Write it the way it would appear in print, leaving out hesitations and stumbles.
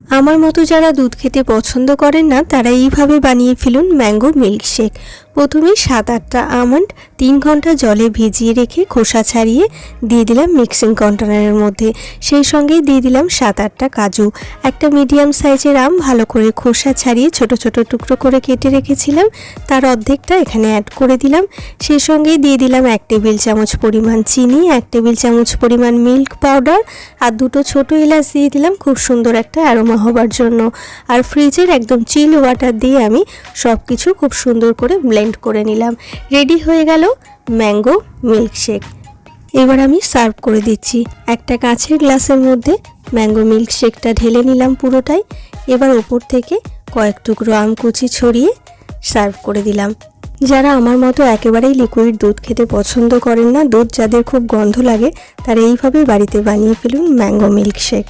আমার মতো যারা দুধ খেতে পছন্দ করেন না তারা এইভাবে বানিয়ে ফেলুন ম্যাঙ্গো মিল্কশেক। প্রথমে 7-8টা আমন্ড 3 ঘন্টা জলে ভিজিয়ে রেখে খোসা ছাড়িয়ে দিয়ে দিলাম মিক্সিং কন্টেনারের মধ্যে। সেই সঙ্গেই দিয়ে দিলাম 7-8টা কাজু। একটা মিডিয়াম সাইজের আম ভালো করে খোসা ছাড়িয়ে ছোট ছোট টুকরো করে কেটে রেখেছিলাম, তার অর্ধেকটা এখানে অ্যাড করে দিলাম। সেই সঙ্গেই দিয়ে দিলাম 1 টেবিল চামচ পরিমাণ চিনি, 1 টেবিল চামচ পরিমাণ মিল্ক পাউডার আর 2টো ছোটো এলাচ দিয়ে দিলাম খুব সুন্দর একটা অ্যারোমা হবার জন্য। আর ফ্রিজের একদম চিল ওয়াটার দিয়ে আমি সব কিছু খুব সুন্দর করে ব্লেন্ড করে নিলাম। রেডি হয়ে গেল ম্যাঙ্গো মিল্কশেক। এবার আমি সার্ভ করে দিচ্ছি। একটা কাঁচের গ্লাসের মধ্যে ম্যাঙ্গো মিল্কশেকটা ঢেলে নিলাম পুরোটাই। এবার ওপর থেকে কয়েক টুকরো আম কুচি ছড়িয়ে সার্ভ করে দিলাম। যারা আমার মতো একেবারেই লিকুইড দুধ খেতে পছন্দ করেন না, দুধ যাদের খুব গন্ধ লাগে, তারা এইভাবে বাড়িতে বানিয়ে ফেলুন ম্যাঙ্গো মিল্কশেক।